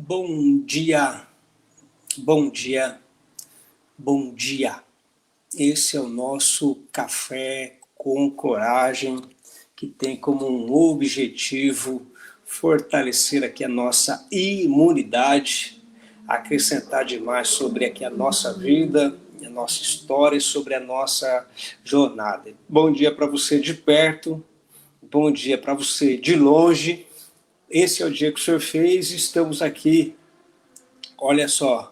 Bom dia, bom dia, bom dia. Esse é o nosso café com coragem, que tem como um objetivo fortalecer aqui a nossa imunidade, acrescentar demais sobre aqui a nossa vida, a nossa história e sobre a nossa jornada. Bom dia para você de perto, bom dia para você de longe. Esse é o dia que o Senhor fez e estamos aqui. Olha só,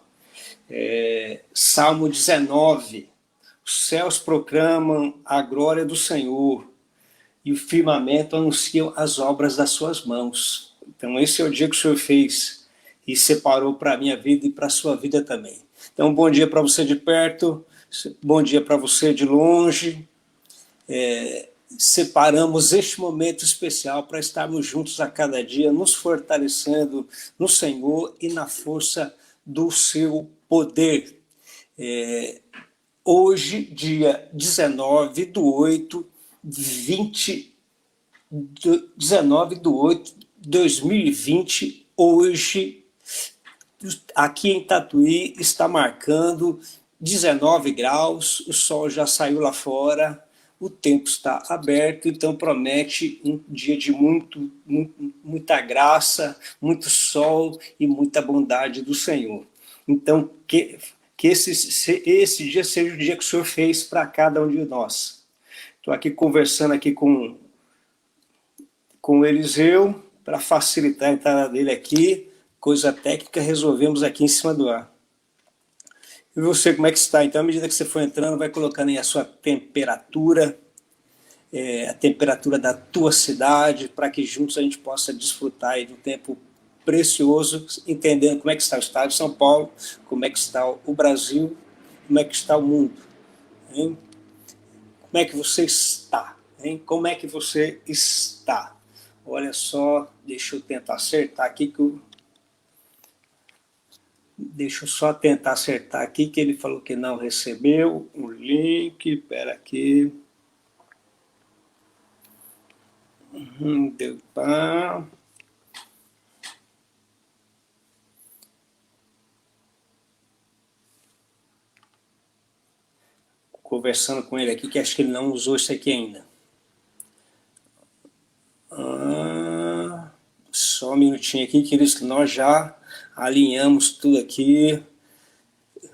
Salmo 19. Os céus proclamam a glória do Senhor e o firmamento anuncia as obras das suas mãos. Então esse é o dia que o Senhor fez e separou para a minha vida e para a sua vida também. Então bom dia para você de perto, bom dia para você de longe. Separamos este momento especial para estarmos juntos a cada dia, nos fortalecendo no Senhor e na força do seu poder. Hoje, dia 19 do 8, 19 do 8 de 2020, hoje, aqui em Tatuí, está marcando 19 graus, o sol já saiu lá fora, o tempo está aberto, então promete um dia de muita graça, muito sol e muita bondade do Senhor. Então, que esse dia seja o dia que o Senhor fez para cada um de nós. Estou aqui conversando aqui com o Eliseu, para facilitar a entrada dele aqui, coisa técnica, resolvemos aqui em cima do ar. E você, como é que está? Então, à medida que você for entrando, vai colocando aí a sua temperatura, a temperatura da tua cidade, para que juntos a gente possa desfrutar aí de um tempo precioso, entendendo como é que está o estado de São Paulo, como é que está o Brasil, como é que está o mundo. Hein? Como é que você está? Hein? Como é que você está? Olha só, deixa eu tentar acertar aqui que eu... Deixa eu só tentar acertar aqui, que ele falou que não recebeu o link. Espera aqui. Deu pá. Conversando com ele aqui, que acho que ele não usou isso aqui ainda. Só um minutinho aqui, queridos, que nós já alinhamos tudo aqui.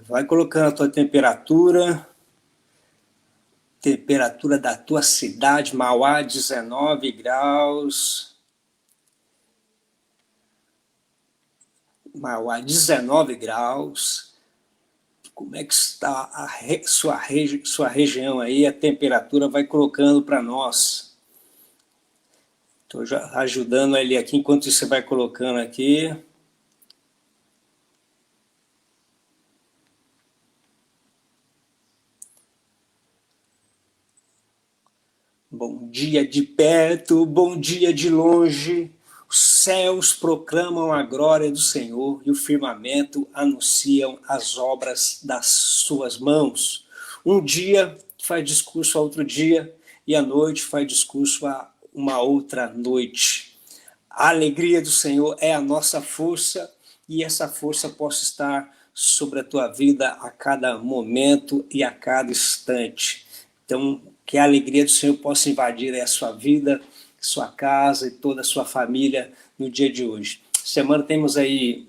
Vai colocando a tua temperatura. Temperatura da tua cidade, Mauá, 19 graus. Mauá, 19 graus. Como é que está sua região aí? A temperatura vai colocando para nós. Estou já ajudando ele aqui, enquanto você vai colocando aqui. Bom dia de perto, bom dia de longe. Os céus proclamam a glória do Senhor e o firmamento anunciam as obras das suas mãos. Um dia faz discurso a outro dia e à noite faz discurso a uma outra noite. A alegria do Senhor é a nossa força e essa força possa estar sobre a tua vida a cada momento e a cada instante. Então, que a alegria do Senhor possa invadir a sua vida, sua casa e toda a sua família no dia de hoje. Semana temos aí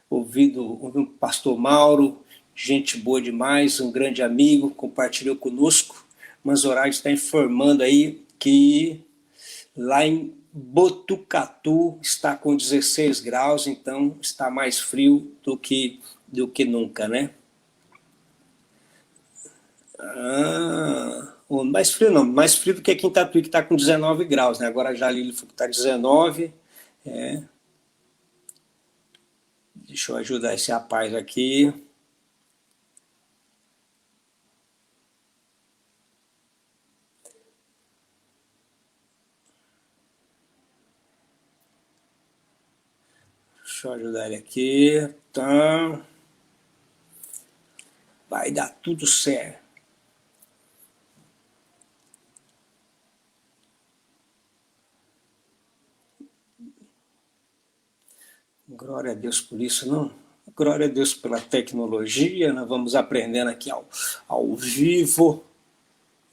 ouvido o pastor Mauro, gente boa demais, um grande amigo, compartilhou conosco, mas o horário está informando aí que lá em Botucatu está com 16 graus, então está mais frio do que nunca, né? Mais frio não, mais frio do que aqui em Tatuí, que está com 19 graus, né? Agora já ali está 19. Deixa eu ajudar esse rapaz aqui. Deixa eu ajudar ele aqui. Tá. Vai dar tudo certo. Glória a Deus por isso, não? Glória a Deus pela tecnologia, nós vamos aprendendo aqui ao vivo,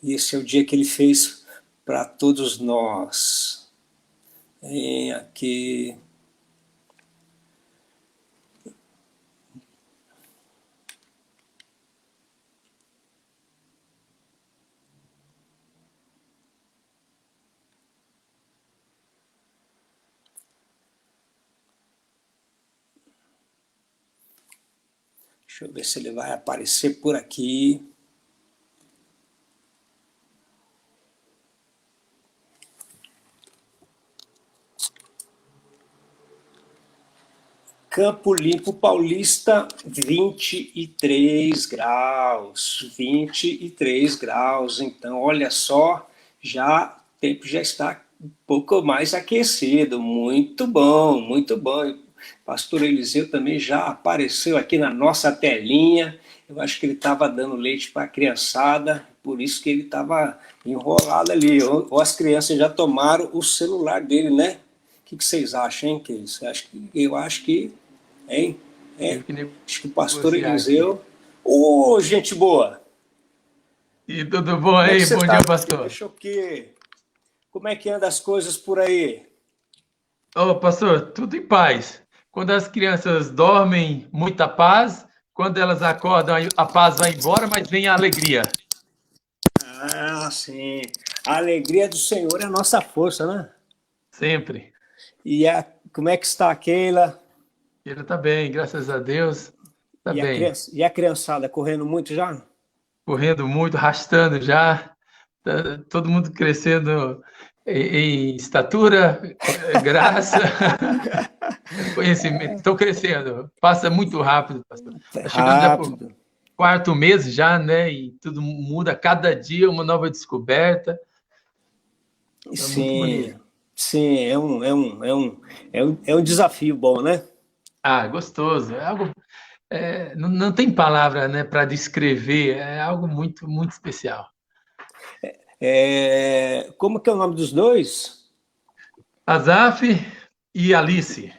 e esse é o dia que ele fez para todos nós. Aqui. Deixa eu ver se ele vai aparecer por aqui. Campo Limpo Paulista, 23 graus. 23 graus. Então, olha só, já o tempo já está um pouco mais aquecido. Muito bom, muito bom. Pastor Eliseu também já apareceu aqui na nossa telinha. Eu acho que ele estava dando leite para a criançada, por isso que ele estava enrolado ali. Ou as crianças já tomaram o celular dele, né? O que vocês acham, hein, que isso? Eu acho que, hein? Acho que o pastor Eliseu... Ô, gente boa! E tudo bom aí? Bom dia, pastor. Deixa eu que... Como é que anda as coisas por aí? Ô, pastor, tudo em paz. Quando as crianças dormem, muita paz. Quando elas acordam, a paz vai embora, mas vem a alegria. Ah, sim. A alegria do Senhor é a nossa força, né? Sempre. E como é que está a Keila? Ele está bem, graças a Deus. Está bem. E a criançada correndo muito já? Correndo muito, arrastando já. Tá todo mundo crescendo em estatura, graça, conhecimento. Estão crescendo. Passa muito rápido, pastor. Está chegando já para o quarto mês já, né? E tudo muda. Cada dia uma nova descoberta. É sim, muito bonito. Sim, é um desafio bom, né? Ah, gostoso. É algo, não tem palavra, né, para descrever. É algo muito, muito especial. Como que é o nome dos dois? Azaf e Alice.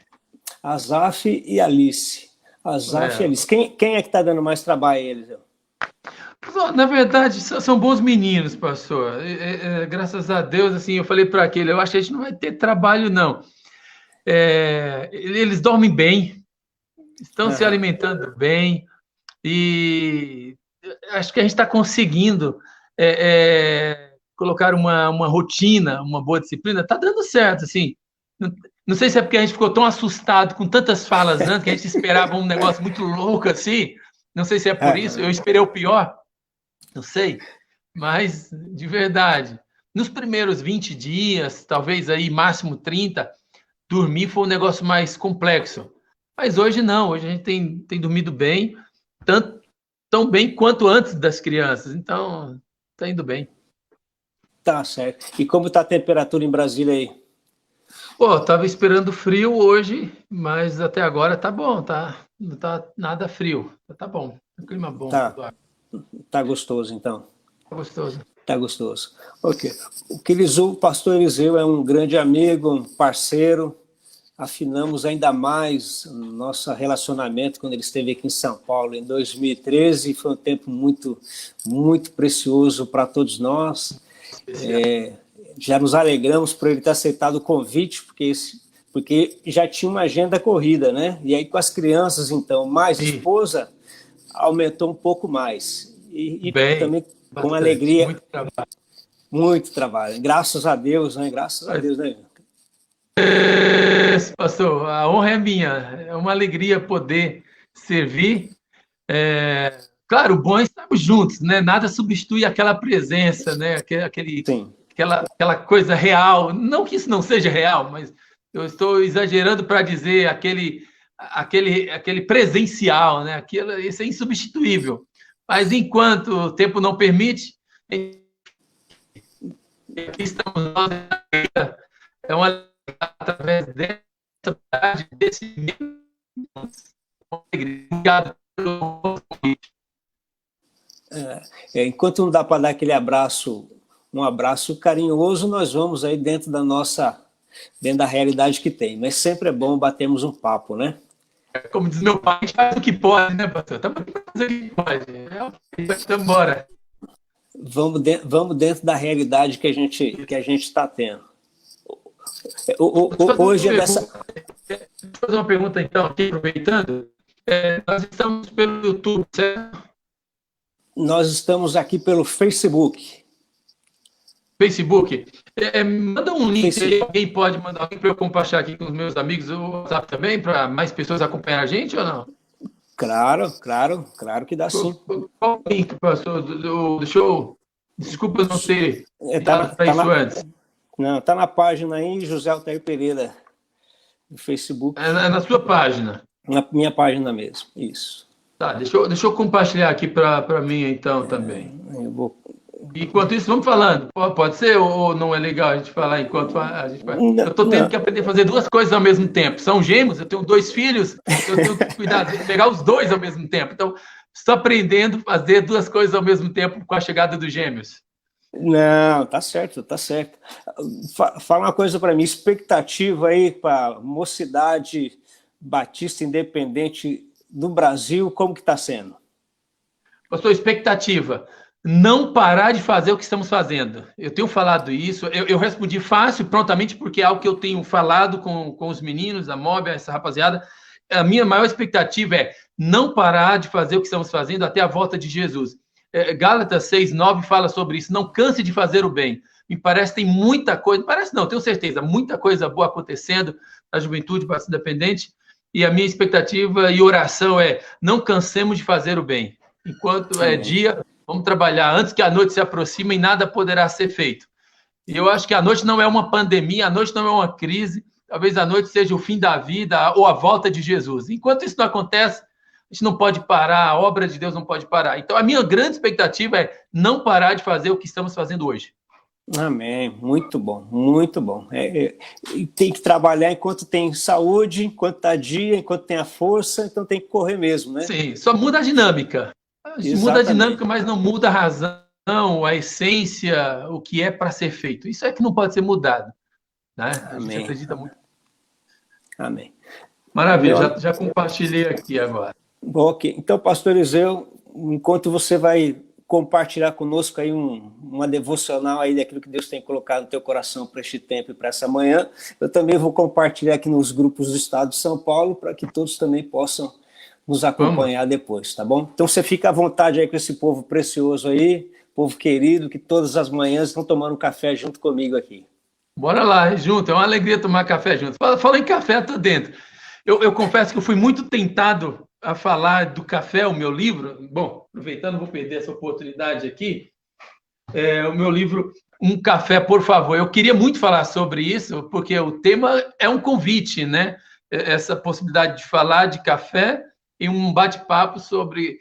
Azaf e Alice. Azaf e Alice. Quem é que está dando mais trabalho a eles? Na verdade, são bons meninos, pastor. Graças a Deus, assim, eu falei para aquele, eu acho que a gente não vai ter trabalho, não. Eles dormem bem, estão se alimentando bem, e acho que a gente está conseguindo colocar uma rotina, uma boa disciplina. Está dando certo, assim. Não sei se é porque a gente ficou tão assustado com tantas falas antes, que a gente esperava um negócio muito louco assim. Não sei se é por isso, eu esperei o pior. Não sei, mas de verdade, nos primeiros 20 dias, talvez aí máximo 30, dormir foi um negócio mais complexo. Mas hoje não, hoje a gente tem dormido bem, tão bem quanto antes das crianças, então está indo bem. Tá certo. E como está a temperatura em Brasília aí? Pô, tava esperando frio hoje, mas até agora tá bom, tá? Não tá nada frio, tá bom, um clima bom. Tá gostoso, então. Tá gostoso. Tá gostoso. Ok. O pastor Eliseu é um grande amigo, um parceiro. Afinamos ainda mais nosso relacionamento quando ele esteve aqui em São Paulo em 2013. Foi um tempo muito, muito precioso para todos nós. Já nos alegramos por ele ter aceitado o convite, porque já tinha uma agenda corrida, né? E aí com as crianças, então, mais esposa, aumentou um pouco mais. E também com alegria. Muito trabalho. Muito trabalho. Graças a Deus, né? Graças a Deus, né? Pastor, a honra é minha. É uma alegria poder servir. Claro, o bom é estarmos juntos, né? Nada substitui aquela presença, né? Aquela coisa real. Não que isso não seja real, mas eu estou exagerando para dizer aquele presencial, né? Isso é insubstituível. Mas enquanto o tempo não permite, aqui estamos nós, é uma através desse obrigado pelo convite. Enquanto não dá para dar aquele abraço, um abraço carinhoso, nós vamos aí dentro da nossa dentro da realidade que tem. Mas sempre é bom batermos um papo, né? Como diz meu pai, a gente faz o que pode, né, pastor? Estamos aqui para fazer o que pode. Então, bora. Vamos dentro da realidade que a gente está tendo. Hoje é dessa... Deixa eu fazer uma pergunta, então, aqui, aproveitando. Nós estamos pelo YouTube, certo? Nós estamos aqui pelo Facebook. Facebook. Manda um link Facebook. aí, alguém pode mandar alguém para eu compartilhar aqui com os meus amigos o WhatsApp também, para mais pessoas acompanhar a gente ou não? Claro que dá sim. Qual o link, pastor, do show? Desculpa não ter dado para isso antes. Não, está na página aí, José Altair Pereira, no Facebook. É na sua página? Na minha página mesmo, isso. Tá, deixa eu compartilhar aqui para mim, então, também. Eu vou... Enquanto isso, vamos falando. Pode ser ou não é legal a gente falar enquanto a gente faz? Eu estou tendo que aprender a fazer duas coisas ao mesmo tempo. São gêmeos, eu tenho 2 filhos, eu tenho que cuidar de pegar os 2 ao mesmo tempo. Então, estou aprendendo a fazer 2 coisas ao mesmo tempo com a chegada dos gêmeos. Não, tá certo. Fala uma coisa para mim, expectativa aí para Mocidade Batista Independente do Brasil, como que está sendo? Pastor, expectativa. Não parar de fazer o que estamos fazendo. Eu tenho falado isso, eu respondi fácil, prontamente, porque é algo que eu tenho falado com os meninos da MOB, essa rapaziada. A minha maior expectativa é não parar de fazer o que estamos fazendo até a volta de Jesus. Gálatas 6:9 fala sobre isso. Não canse de fazer o bem. Me parece que tem muita coisa, parece não, tenho certeza, muita coisa boa acontecendo na juventude Batista Independente. E a minha expectativa e oração é não cansemos de fazer o bem. Enquanto é dia, vamos trabalhar antes que a noite se aproxime e nada poderá ser feito. E eu acho que a noite não é uma pandemia, a noite não é uma crise, talvez a noite seja o fim da vida ou a volta de Jesus. Enquanto isso não acontece, a gente não pode parar, a obra de Deus não pode parar. Então, a minha grande expectativa é não parar de fazer o que estamos fazendo hoje. Amém, muito bom, muito bom. Tem que trabalhar enquanto tem saúde, enquanto está dia, enquanto tem a força, então tem que correr mesmo, né? Sim, só muda a dinâmica. Muda a dinâmica, mas não muda a razão, a essência, o que é para ser feito. Isso é que não pode ser mudado. Né? A gente acredita muito. Amém. Maravilha, já compartilhei aqui agora. Ok, então, pastor Eliseu, enquanto você vai compartilhar conosco aí uma devocional aí daquilo que Deus tem colocado no teu coração para este tempo e para essa manhã, eu também vou compartilhar aqui nos grupos do Estado de São Paulo para que todos também possam nos acompanhar depois, tá bom? Então você fica à vontade aí com esse povo precioso aí, povo querido, que todas as manhãs estão tomando café junto comigo aqui. Bora lá, junto, é uma alegria tomar café junto. Fala em café, tô dentro. Eu confesso que eu fui muito tentado a falar do café, o meu livro. Bom, aproveitando, vou perder essa oportunidade aqui. O meu livro, Um Café, por Favor. Eu queria muito falar sobre isso, porque o tema é um convite, né? Essa possibilidade de falar de café e um bate-papo sobre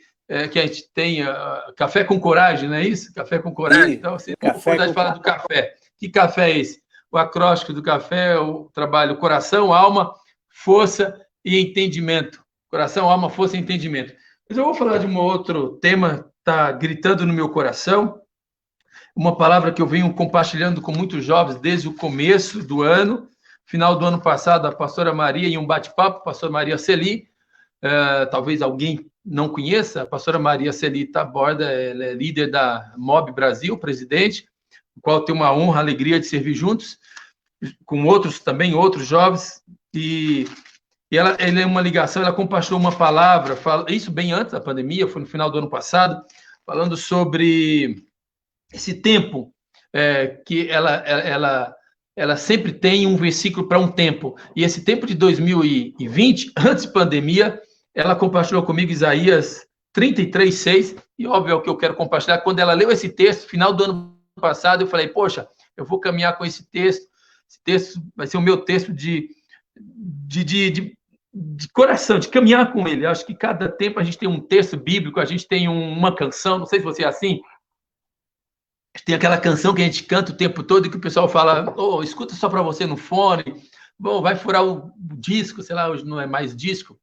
que a gente tenha café com coragem, não é isso? Café com coragem. Então, assim, a oportunidade de falar do café. Que café é esse? O acróstico do café, o trabalho coração, alma, força e entendimento. Coração, alma, força e entendimento. Mas eu vou falar de um outro tema, está gritando no meu coração, uma palavra que eu venho compartilhando com muitos jovens desde o começo do ano, final do ano passado, a pastora Maria, em um bate-papo, a pastora Maria Celi, talvez alguém não conheça, a pastora Maria Celi Taborda, ela é líder da MOB Brasil, presidente, o qual tenho uma honra, alegria de servir juntos, com outros também, outros jovens, e ela é uma ligação, ela compartilhou uma palavra, isso bem antes da pandemia, foi no final do ano passado, falando sobre esse tempo que ela sempre tem um versículo para um tempo, e esse tempo de 2020, antes da pandemia, ela compartilhou comigo Isaías 33:6, e óbvio é o que eu quero compartilhar. Quando ela leu esse texto, final do ano passado, eu falei, poxa, eu vou caminhar com esse texto vai ser o meu texto de coração, de caminhar com ele. Eu acho que cada tempo a gente tem um texto bíblico, a gente tem uma canção, não sei se você é assim, tem aquela canção que a gente canta o tempo todo e que o pessoal fala, escuta só para você no fone, bom, vai furar o disco, sei lá, hoje não é mais disco,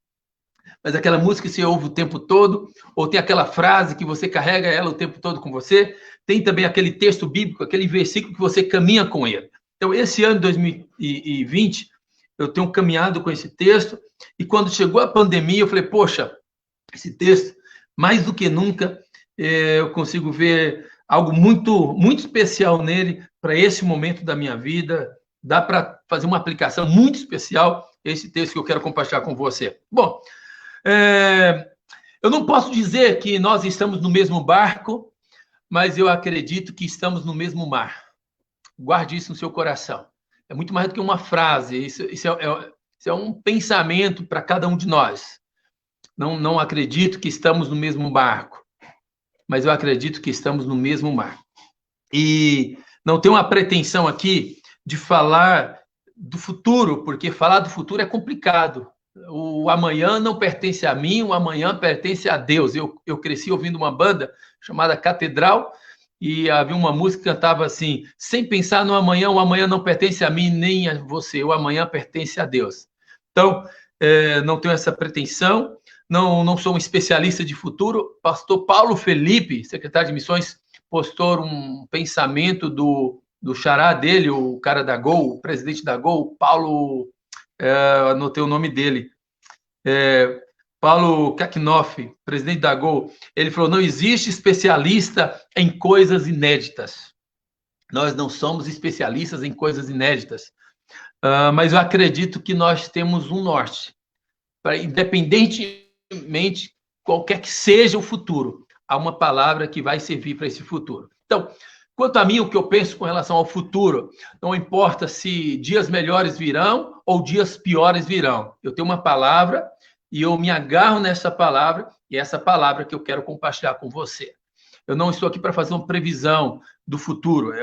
mas aquela música que você ouve o tempo todo, ou tem aquela frase que você carrega ela o tempo todo com você, tem também aquele texto bíblico, aquele versículo que você caminha com ele. Então, esse ano de 2020, eu tenho caminhado com esse texto, e quando chegou a pandemia, eu falei, poxa, esse texto, mais do que nunca, eu consigo ver algo muito, muito especial nele para esse momento da minha vida. Dá para fazer uma aplicação muito especial, esse texto que eu quero compartilhar com você. Bom, eu não posso dizer que nós estamos no mesmo barco, mas eu acredito que estamos no mesmo mar. Guarde isso no seu coração. É muito mais do que uma frase, isso é um pensamento para cada um de nós. Não acredito que estamos no mesmo barco, mas eu acredito que estamos no mesmo mar. E não tenho uma pretensão aqui de falar do futuro, porque falar do futuro é complicado. O amanhã não pertence a mim, o amanhã pertence a Deus. Eu cresci ouvindo uma banda chamada Catedral, e havia uma música que cantava assim, sem pensar no amanhã, o amanhã não pertence a mim nem a você, o amanhã pertence a Deus. Então, não tenho essa pretensão, não sou um especialista de futuro. Pastor Paulo Felipe, secretário de missões, postou um pensamento do xará dele, o cara da Gol, o presidente da Gol, Paulo, anotei o nome dele, Paulo Kakinoff, presidente da Gol. Ele falou, não existe especialista em coisas inéditas. Nós não somos especialistas em coisas inéditas, mas eu acredito que nós temos um norte, independentemente qualquer que seja o futuro, há uma palavra que vai servir para esse futuro. Então, quanto a mim, o que eu penso com relação ao futuro, não importa se dias melhores virão ou dias piores virão. Eu tenho uma palavra e eu me agarro nessa palavra, e é essa palavra que eu quero compartilhar com você. Eu não estou aqui para fazer uma previsão do futuro.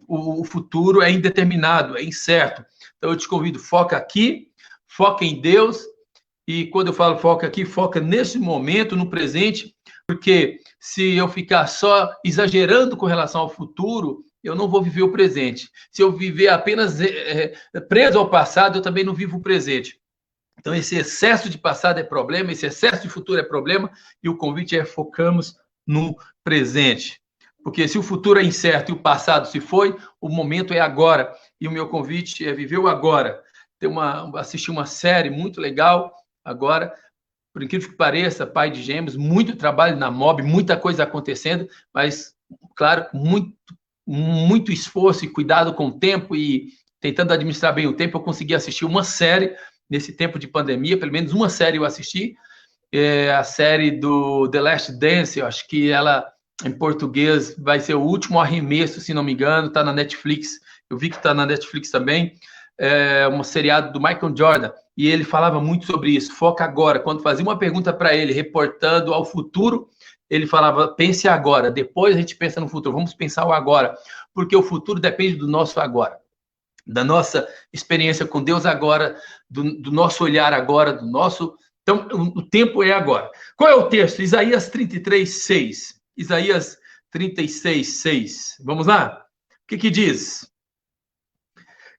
O futuro é indeterminado, é incerto. Então, eu te convido, foca aqui, foca em Deus, e quando eu falo foca aqui, foca nesse momento, no presente, porque se eu ficar só exagerando com relação ao futuro, eu não vou viver o presente. Se eu viver apenas preso ao passado, eu também não vivo o presente. Então, esse excesso de passado é problema, esse excesso de futuro é problema, e o convite é focamos no presente. Porque se o futuro é incerto e o passado se foi, o momento é agora. E o meu convite é viver o agora. Assistir uma série muito legal agora, por incrível que pareça, Pai de Gêmeos, muito trabalho na MOB, muita coisa acontecendo, mas, claro, muito esforço e cuidado com o tempo e tentando administrar bem o tempo, eu consegui assistir uma série nesse tempo de pandemia, pelo menos uma série eu assisti, a série do The Last Dance, eu acho que ela, em português, vai ser o último arremesso, se não me engano, está na Netflix, eu vi que está na Netflix também, um seriado do Michael Jordan, e ele falava muito sobre isso, foca agora. Quando fazia uma pergunta para ele, reportando ao futuro, ele falava, pense agora, depois a gente pensa no futuro, vamos pensar o agora, porque o futuro depende do nosso agora, da nossa experiência com Deus agora, do nosso olhar agora, do nosso... Então, o tempo é agora. Qual é o texto? Isaías 33:6. Isaías 36:6. Vamos lá? O que diz?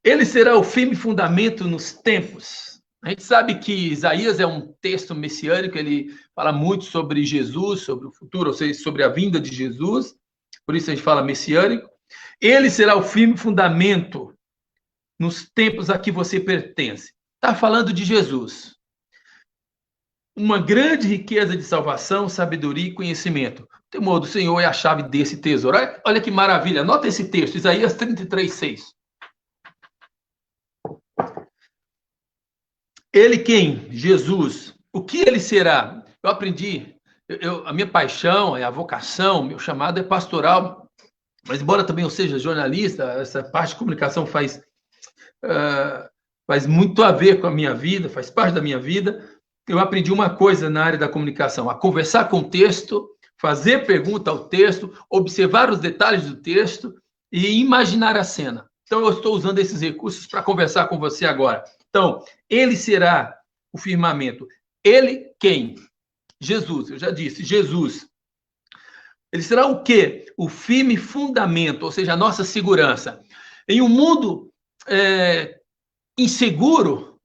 Ele será o firme fundamento nos tempos. A gente sabe que Isaías é um texto messiânico, ele fala muito sobre Jesus, sobre o futuro, ou seja, sobre a vinda de Jesus, por isso a gente fala messiânico. Ele será o firme fundamento nos tempos a que você pertence. Está falando de Jesus. Uma grande riqueza de salvação, sabedoria e conhecimento. O temor do Senhor é a chave desse tesouro. Olha que maravilha, anota esse texto, Isaías 33:6. Ele quem? Jesus. O que ele será? Eu aprendi, a minha paixão, a vocação, meu chamado é pastoral, mas embora também eu seja jornalista, essa parte de comunicação faz muito a ver com a minha vida, faz parte da minha vida. Eu aprendi uma coisa na área da comunicação, a conversar com o texto, fazer pergunta ao texto, observar os detalhes do texto e imaginar a cena. Então, eu estou usando esses recursos para conversar com você agora. Então, ele será o firmamento. Ele quem? Jesus, eu já disse, Jesus. Ele será o quê? O firme fundamento, ou seja, a nossa segurança. Em um mundo inseguro,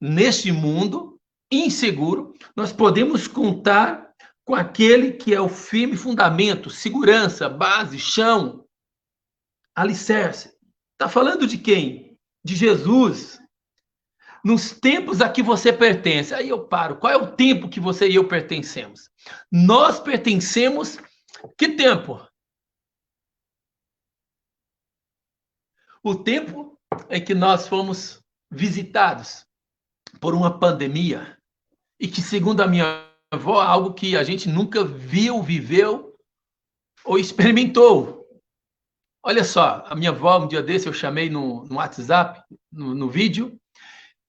neste mundo inseguro, nós podemos contar com aquele que é o firme fundamento, segurança, base, chão. alicerce. Está falando de quem? De Jesus. Nos tempos a que você pertence. Aí eu paro. Qual é o tempo que você e eu pertencemos? Nós pertencemos. Que tempo? O tempo em que nós fomos visitados por uma pandemia e que, segundo a minha avó, é algo que a gente nunca viu, viveu ou experimentou. Olha só, a minha avó, um dia desse, eu chamei no WhatsApp, no vídeo,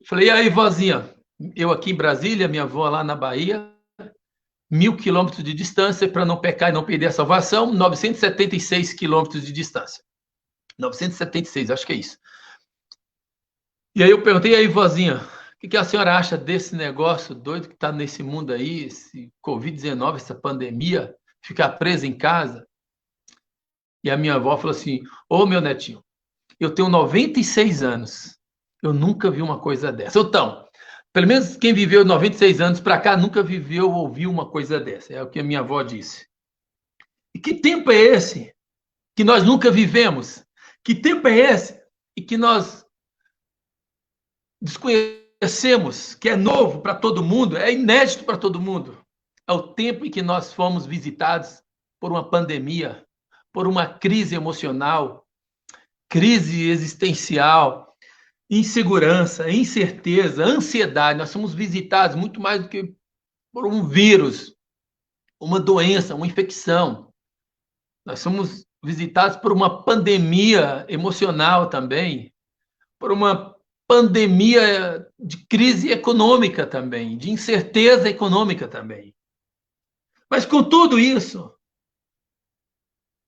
falei, e aí, vozinha, eu aqui em Brasília, minha avó lá na Bahia, 1.000 quilômetros de distância, para não pecar e não perder a salvação, 976 quilômetros de distância. 976, acho que é isso. E aí eu perguntei, e aí, vozinha, o que a senhora acha desse negócio doido que está nesse mundo aí, esse Covid-19, essa pandemia, ficar presa em casa? E a minha avó falou assim, ô meu netinho, eu tenho 96 anos, eu nunca vi uma coisa dessa. Então, pelo menos quem viveu 96 anos para cá nunca viveu ou ouviu uma coisa dessa, é o que a minha avó disse. E que tempo é esse que nós nunca vivemos? Que tempo é esse e que nós desconhecemos, que é novo para todo mundo, é inédito para todo mundo? É o tempo em que nós fomos visitados por uma pandemia, por uma crise emocional, crise existencial, insegurança, incerteza, ansiedade. Nós somos visitados muito mais do que por um vírus, uma doença, uma infecção. Nós somos visitados por uma pandemia emocional também, por uma pandemia de crise econômica também, de incerteza econômica também. Mas com tudo isso,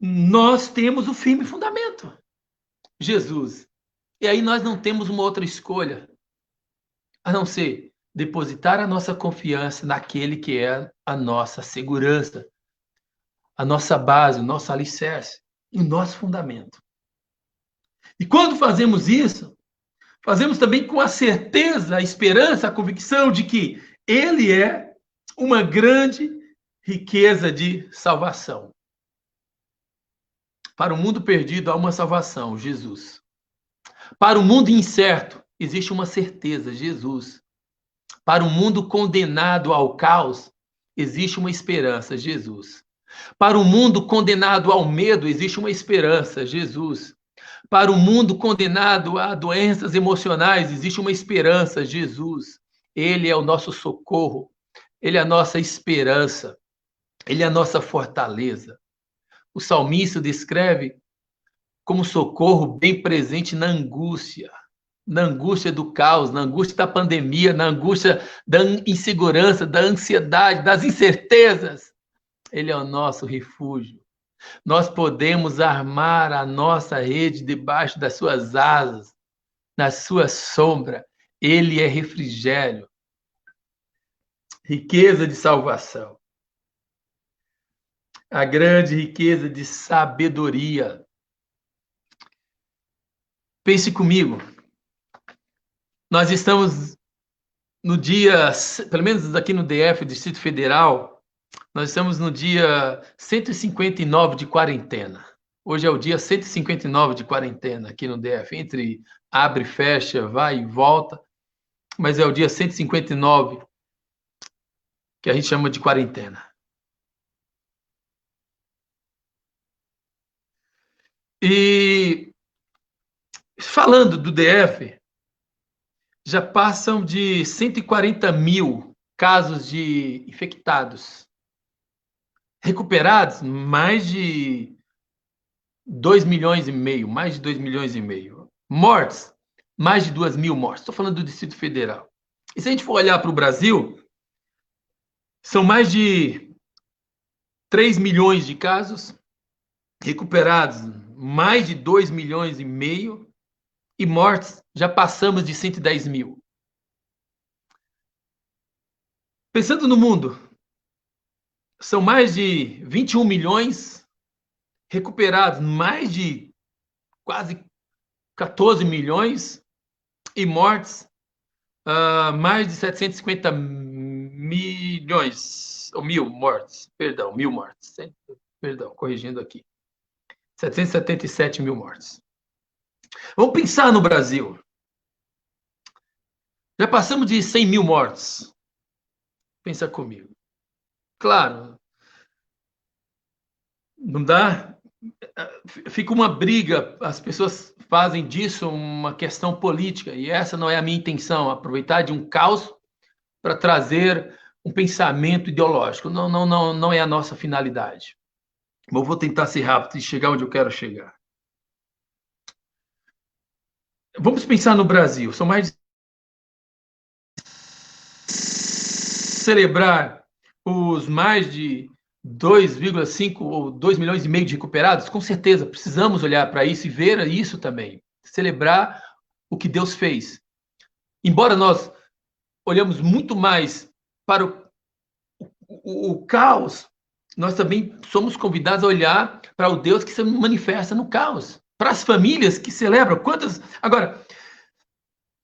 nós temos o firme fundamento, Jesus. E aí nós não temos uma outra escolha, a não ser depositar a nossa confiança naquele que é a nossa segurança, a nossa base, o nosso alicerce, o nosso fundamento. E quando fazemos isso, fazemos também com a certeza, a esperança, a convicção de que Ele é uma grande riqueza de salvação. Para o mundo perdido há uma salvação, Jesus. Para o mundo incerto existe uma certeza, Jesus. Para o mundo condenado ao caos existe uma esperança, Jesus. Para o mundo condenado ao medo existe uma esperança, Jesus. Para o mundo condenado a doenças emocionais existe uma esperança, Jesus. Ele é o nosso socorro, ele é a nossa esperança, ele é a nossa fortaleza. O salmista descreve como socorro bem presente na angústia do caos, na angústia da pandemia, na angústia da insegurança, da ansiedade, das incertezas. Ele é o nosso refúgio. Nós podemos armar a nossa rede debaixo das suas asas, na sua sombra. Ele é refrigério, riqueza de salvação. A grande riqueza de sabedoria. Pense comigo. Nós estamos no dia, pelo menos aqui no DF, Distrito Federal, nós estamos no dia 159 de quarentena. Hoje é o dia 159 de quarentena aqui no DF, entre abre e fecha, vai e volta, mas é o dia 159 que a gente chama de quarentena. E falando do DF, já passam de 140 mil casos de infectados. Recuperados, mais de 2 milhões e meio, mais de 2 milhões e meio. Mortes, mais de 2 mil mortes. Estou falando do Distrito Federal. E se a gente for olhar para o Brasil, são mais de 3 milhões de casos recuperados, mais de 2 milhões e meio, e mortes, já passamos de 110 mil. Pensando no mundo, são mais de 21 milhões recuperados, mais de quase 14 milhões, e mortes, mais de 750 milhões, ou mil mortes, perdão, corrigindo aqui. 777 mil mortes. Vamos pensar no Brasil. Já passamos de 100 mil mortes. Pensa comigo. Claro, não dá. Fica uma briga, as pessoas fazem disso uma questão política, e essa não é a minha intenção, aproveitar de um caos para trazer um pensamento ideológico. Não é a nossa finalidade. Eu vou tentar ser rápido e chegar onde eu quero chegar. Vamos pensar no Brasil. São mais de celebrar os mais de 2,5 ou 2 milhões e meio de recuperados, com certeza precisamos olhar para isso e ver isso também. Celebrar o que Deus fez. Embora nós olhamos muito mais para o caos, nós também somos convidados a olhar para o Deus que se manifesta no caos. Para as famílias que celebram. Quantas... Agora,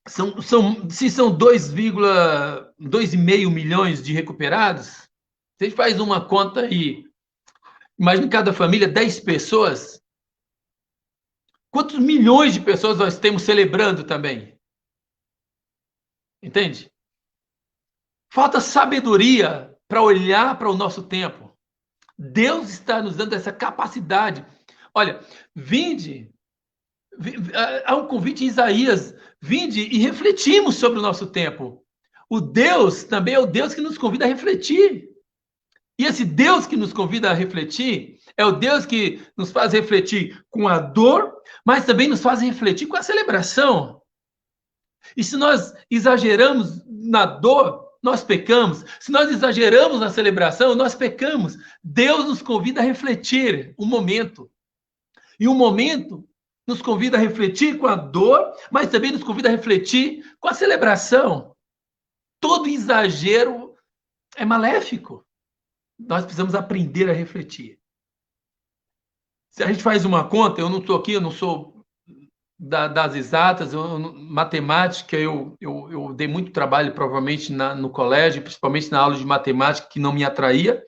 se são 2,5 milhões de recuperados, você faz uma conta aí. Imagina cada família, 10 pessoas. Quantos milhões de pessoas nós temos celebrando também? Entende? Falta sabedoria para olhar para o nosso tempo. Deus está nos dando essa capacidade. Olha, vinde, há um convite em Isaías, vinde e refletimos sobre o nosso tempo. O Deus também é o Deus que nos convida a refletir. E esse Deus que nos convida a refletir é o Deus que nos faz refletir com a dor, mas também nos faz refletir com a celebração. E se nós exageramos na dor, nós pecamos. Se nós exageramos na celebração, nós pecamos. Deus nos convida a refletir um momento. E um momento nos convida a refletir com a dor, mas também nos convida a refletir com a celebração. Todo exagero é maléfico. Nós precisamos aprender a refletir. Se a gente faz uma conta, eu não estou aqui, eu não sou das exatas, matemática, eu dei muito trabalho, provavelmente, no colégio, principalmente na aula de matemática, que não me atraía,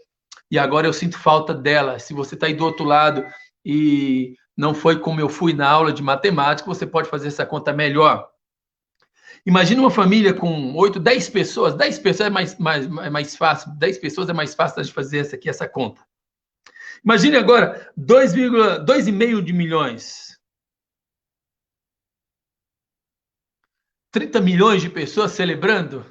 e agora eu sinto falta dela. Se você está aí do outro lado e não foi como eu fui na aula de matemática, você pode fazer essa conta melhor. Imagina uma família com 8, 10 pessoas. 10 pessoas é mais fácil. 10 pessoas é mais fácil de fazer essa conta. Imagine agora 2,5 de milhões. 30 milhões de pessoas celebrando.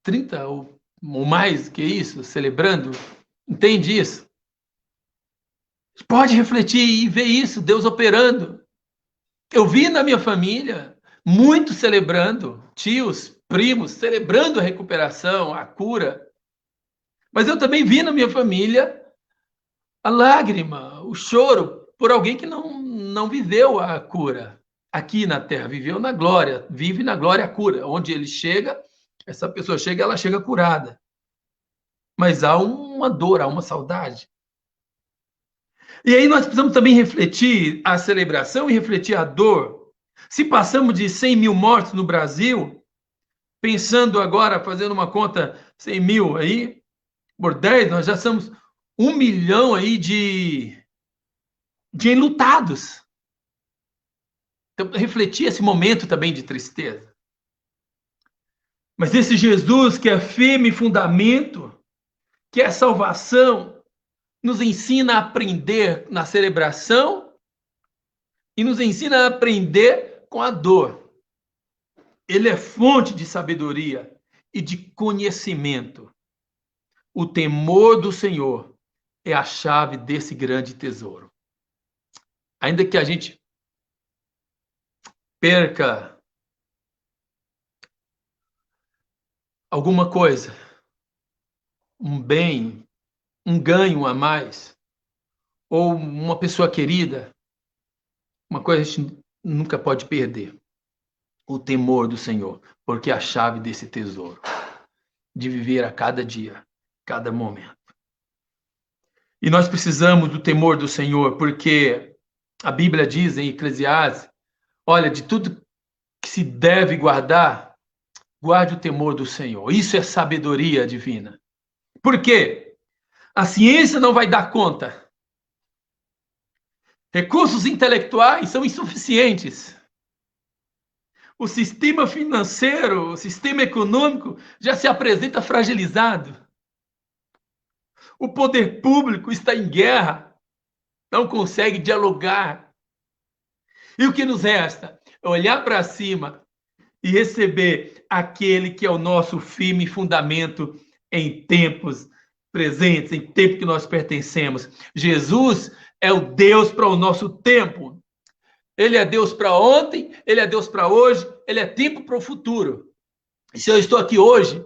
30 ou mais que isso, celebrando. Entende isso? Pode refletir e ver isso, Deus operando. Eu vi na minha família muito celebrando, tios, primos, celebrando a recuperação, a cura. Mas eu também vi na minha família a lágrima, o choro por alguém que não viveu a cura aqui na Terra, viveu na glória, vive na glória a cura. Onde ele chega, essa pessoa chega, ela chega curada. Mas há uma dor, há uma saudade. E aí nós precisamos também refletir a celebração e refletir a dor. Se passamos de 100 mil mortos no Brasil, pensando agora, fazendo uma conta, 100 mil aí, por 10, nós já somos 1 milhão aí de enlutados. Então, refletir esse momento também de tristeza. Mas esse Jesus que é firme fundamento, que é salvação, nos ensina a aprender na celebração e nos ensina a aprender com a dor. Ele é fonte de sabedoria e de conhecimento. O temor do Senhor é a chave desse grande tesouro. Ainda que a gente perca alguma coisa, um bem, um ganho a mais, ou uma pessoa querida, uma coisa a gente nunca pode perder: o temor do Senhor, porque é a chave desse tesouro, de viver a cada dia, cada momento. E nós precisamos do temor do Senhor, porque a Bíblia diz em Eclesiastes, olha, de tudo que se deve guardar, guarde o temor do Senhor. Isso é sabedoria divina. Por quê? A ciência não vai dar conta. Recursos intelectuais são insuficientes. O sistema financeiro, o sistema econômico já se apresenta fragilizado. O poder público está em guerra, não consegue dialogar. E o que nos resta? É olhar para cima e receber aquele que é o nosso firme fundamento em tempos presentes, em tempo que nós pertencemos. Jesus é o Deus para o nosso tempo. Ele é Deus para ontem, Ele é Deus para hoje, Ele é tempo para o futuro. E se eu estou aqui hoje,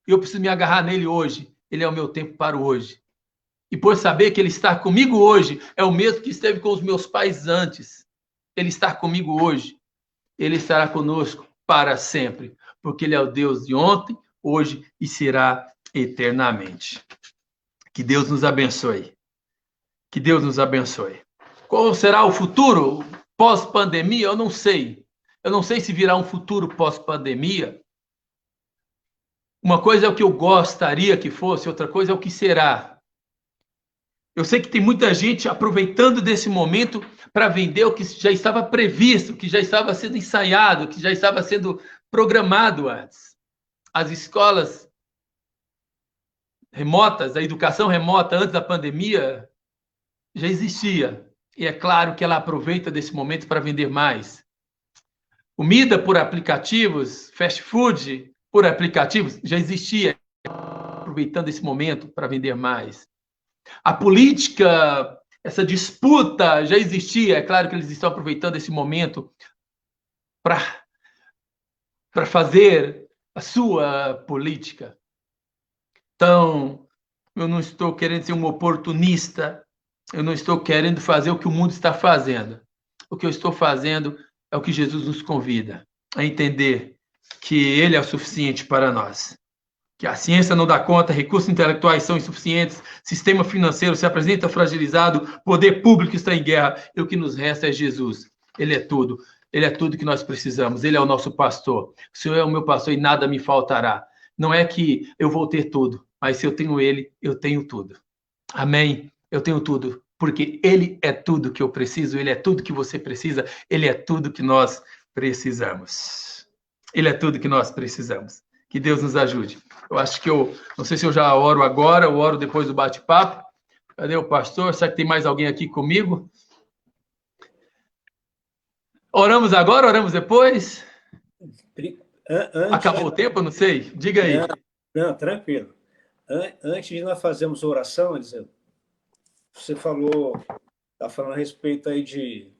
eu preciso me agarrar nele hoje. Ele é o meu tempo para o hoje. E por saber que Ele está comigo hoje, é o mesmo que esteve com os meus pais antes. Ele está comigo hoje. Ele estará conosco para sempre, porque Ele é o Deus de ontem, hoje e será eternamente. Que Deus nos abençoe. Que Deus nos abençoe. Qual será o futuro pós-pandemia? Eu não sei. Eu não sei se virá um futuro pós-pandemia. Uma coisa é o que eu gostaria que fosse, outra coisa é o que será. Eu sei que tem muita gente aproveitando desse momento para vender o que já estava previsto, que já estava sendo ensaiado, que já estava sendo programado antes. As escolas remotas, a educação remota antes da pandemia já existia. E é claro que ela aproveita desse momento para vender mais. Comida por aplicativos, fast food por aplicativos, já existia. Aproveitando esse momento para vender mais. A política, essa disputa já existia. É claro que eles estão aproveitando esse momento para fazer a sua política. Então, eu não estou querendo ser um oportunista, eu não estou querendo fazer o que o mundo está fazendo. O que eu estou fazendo é o que Jesus nos convida a entender que Ele é o suficiente para nós. Que a ciência não dá conta, recursos intelectuais são insuficientes, sistema financeiro se apresenta fragilizado, poder público está em guerra, e o que nos resta é Jesus. Ele é tudo que nós precisamos, Ele é o nosso pastor. O Senhor é o meu pastor e nada me faltará. Não é que eu vou ter tudo, mas se eu tenho Ele, eu tenho tudo. Amém? Eu tenho tudo, porque Ele é tudo que eu preciso, Ele é tudo que você precisa, Ele é tudo que nós precisamos. Ele é tudo que nós precisamos. Que Deus nos ajude. Eu acho que não sei se eu já oro agora, ou oro depois do bate-papo. Cadê o pastor? Será que tem mais alguém aqui comigo? Oramos agora, oramos depois? Acabou o tempo? Eu não sei. Diga aí. Não, tranquilo. Antes de nós fazermos oração, Eliseu, você está falando a respeito aí de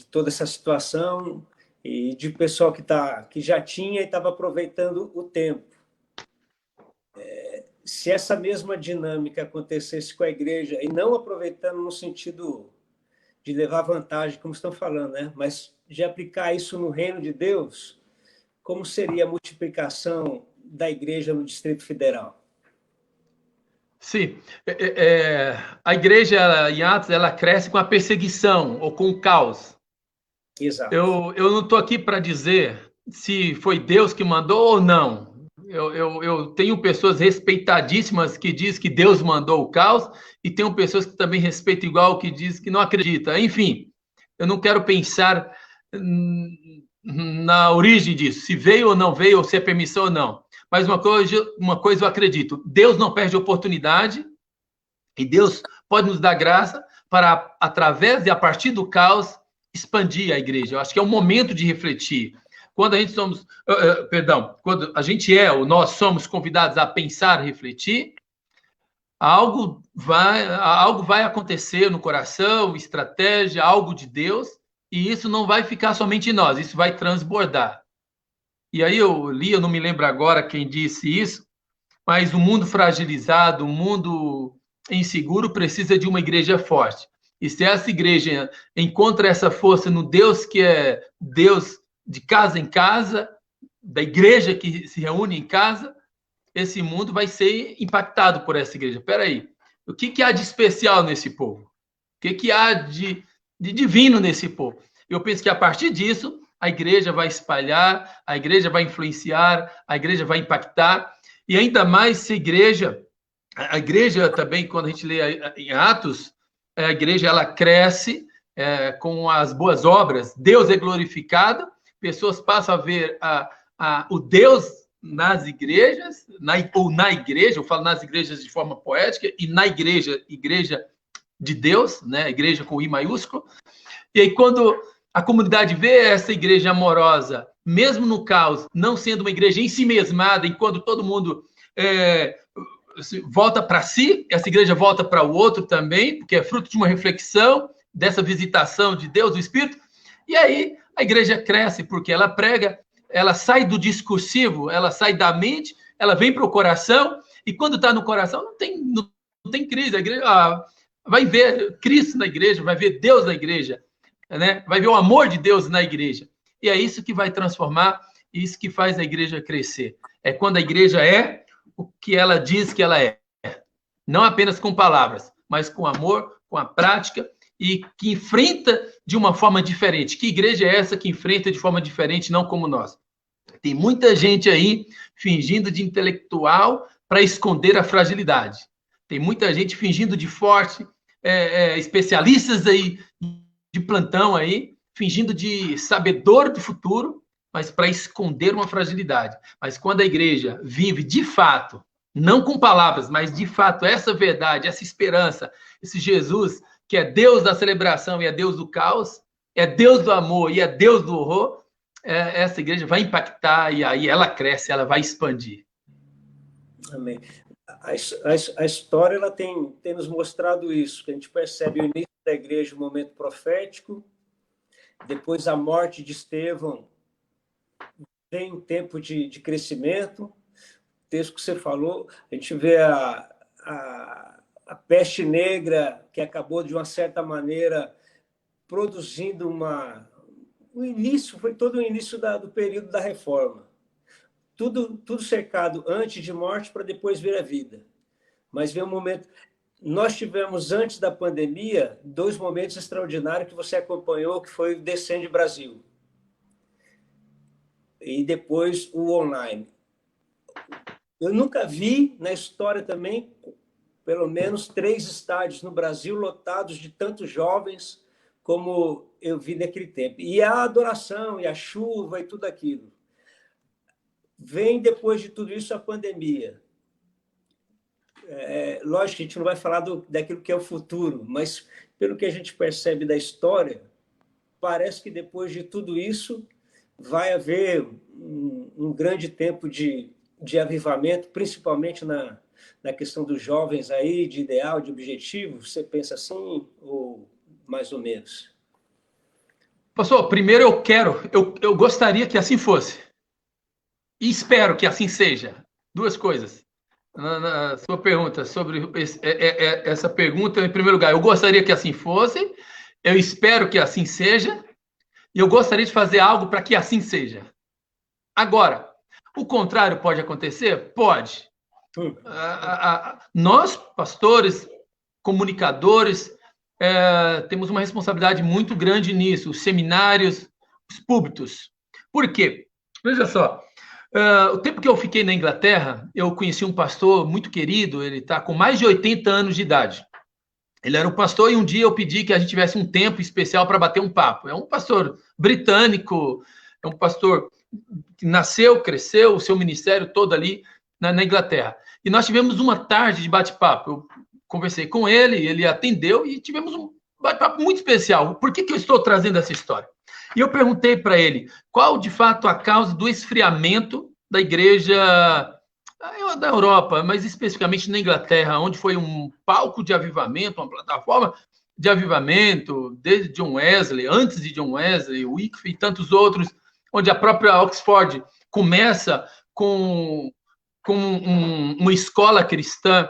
toda essa situação e de pessoal que já tinha e estava aproveitando o tempo. Se essa mesma dinâmica acontecesse com a igreja, e não aproveitando no sentido de levar vantagem, como estão falando, né? Mas de aplicar isso no reino de Deus, como seria a multiplicação da igreja no Distrito Federal? Sim. A igreja em Atos, ela cresce com a perseguição ou com o caos. Exato. Eu não estou aqui para dizer se foi Deus que mandou ou não. Eu tenho pessoas respeitadíssimas que dizem que Deus mandou o caos e tenho pessoas que também respeitam igual, que dizem que não acreditam. Enfim, eu não quero pensar na origem disso, se veio ou não veio, ou se é permissão ou não. Mas uma coisa eu acredito, Deus não perde oportunidade e Deus pode nos dar graça para, através e a partir do caos, expandir a igreja. Eu acho que é um momento de refletir. Quando a gente quando a gente nós somos convidados a pensar, refletir, algo vai acontecer no coração, estratégia, algo de Deus, e isso não vai ficar somente em nós, isso vai transbordar. E aí eu não me lembro agora quem disse isso, mas o mundo fragilizado, o mundo inseguro precisa de uma igreja forte. E se essa igreja encontra essa força no Deus que é Deus de casa em casa, da igreja que se reúne em casa, esse mundo vai ser impactado por essa igreja. Espera aí, o que há de especial nesse povo? O que há de divino nesse povo? Eu penso que a partir disso, a igreja vai espalhar, a igreja vai influenciar, a igreja vai impactar, e ainda mais se a igreja também, quando a gente lê em Atos, a igreja ela cresce com as boas obras, Deus é glorificado, pessoas passam a ver o Deus nas igrejas, ou na igreja, eu falo nas igrejas de forma poética, e na igreja de Deus, né? Igreja com I maiúsculo. E aí, quando a comunidade vê essa igreja amorosa, mesmo no caos, não sendo uma igreja em si mesmada, enquanto todo mundo volta para si, essa igreja volta para o outro também, porque é fruto de uma reflexão, dessa visitação de Deus, do Espírito, e aí a igreja cresce, porque ela prega, ela sai do discursivo, ela sai da mente, ela vem para o coração, e quando está no coração, não tem crise. A igreja vai ver Cristo na igreja, vai ver Deus na igreja, né? Vai ver o amor de Deus na igreja. E é isso que vai transformar, isso que faz a igreja crescer. É quando a igreja é o que ela diz que ela é. Não apenas com palavras, mas com amor, com a prática, e que enfrenta de uma forma diferente. Que igreja é essa que enfrenta de forma diferente, não como nós? Tem muita gente aí fingindo de intelectual para esconder a fragilidade. Tem muita gente fingindo de forte, especialistas aí de plantão aí, fingindo de sabedor do futuro, mas para esconder uma fragilidade. Mas quando a igreja vive de fato, não com palavras, mas de fato essa verdade, essa esperança, esse Jesus que é Deus da celebração e é Deus do caos, é Deus do amor e é Deus do horror, essa igreja vai impactar e aí ela cresce, ela vai expandir. Amém. A história ela tem nos mostrado isso, que a gente percebe o início da igreja, um momento profético, depois a morte de Estevão, tem um tempo de crescimento, o texto que você falou, a gente vê a peste negra, que acabou, de uma certa maneira, produzindo o início, foi todo o início do período da reforma. Tudo cercado antes de morte para depois vir a vida. Mas veio um momento... Nós tivemos, antes da pandemia, 2 momentos extraordinários que você acompanhou, que foi o Descende Brasil. E depois o online. Eu nunca vi na história também, pelo menos 3 estádios no Brasil lotados de tantos jovens como eu vi naquele tempo. E a adoração, e a chuva, e tudo aquilo. Vem, depois de tudo isso, a pandemia. Lógico que a gente não vai falar daquilo que é o futuro, mas pelo que a gente percebe da história, parece que depois de tudo isso vai haver um grande tempo de avivamento, principalmente na questão dos jovens aí, de ideal, de objetivo. Você pensa assim, ou mais ou menos? Pastor, primeiro eu gostaria que assim fosse. E espero que assim seja. 2 coisas. Na sua pergunta, sobre essa pergunta, em primeiro lugar, eu gostaria que assim fosse, eu espero que assim seja, e eu gostaria de fazer algo para que assim seja. Agora, o contrário pode acontecer? Pode. Nós, pastores, comunicadores, temos uma responsabilidade muito grande nisso, os seminários, os púlpitos. Por quê? Veja só, o tempo que eu fiquei na Inglaterra, eu conheci um pastor muito querido, ele está com mais de 80 anos de idade. Ele era um pastor e um dia eu pedi que a gente tivesse um tempo especial para bater um papo. É um pastor britânico, é um pastor que nasceu, cresceu, o seu ministério todo ali na Inglaterra. E nós tivemos uma tarde de bate-papo. Eu conversei com ele, ele atendeu e tivemos um bate-papo muito especial. Por que eu estou trazendo essa história? E eu perguntei para ele qual, de fato, a causa do esfriamento da igreja da Europa, mas especificamente na Inglaterra, onde foi um palco de avivamento, uma plataforma de avivamento, desde John Wesley, antes de John Wesley, Wycliffe e tantos outros, onde a própria Oxford começa com uma escola cristã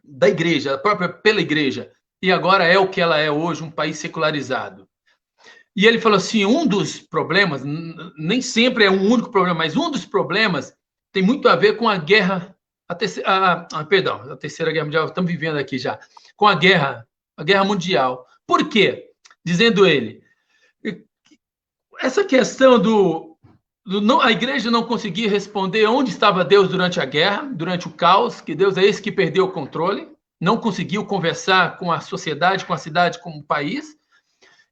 da igreja, própria pela igreja, e agora é o que ela é hoje, um país secularizado. E ele falou assim, um dos problemas, nem sempre é um único problema, mas um dos problemas tem muito a ver com a guerra, a Terceira Guerra Mundial, estamos vivendo aqui já, com a guerra mundial. Por quê? Dizendo ele, essa questão a igreja não conseguir responder onde estava Deus durante a guerra, durante o caos, que Deus é esse que perdeu o controle, não conseguiu conversar com a sociedade, com a cidade, com o país.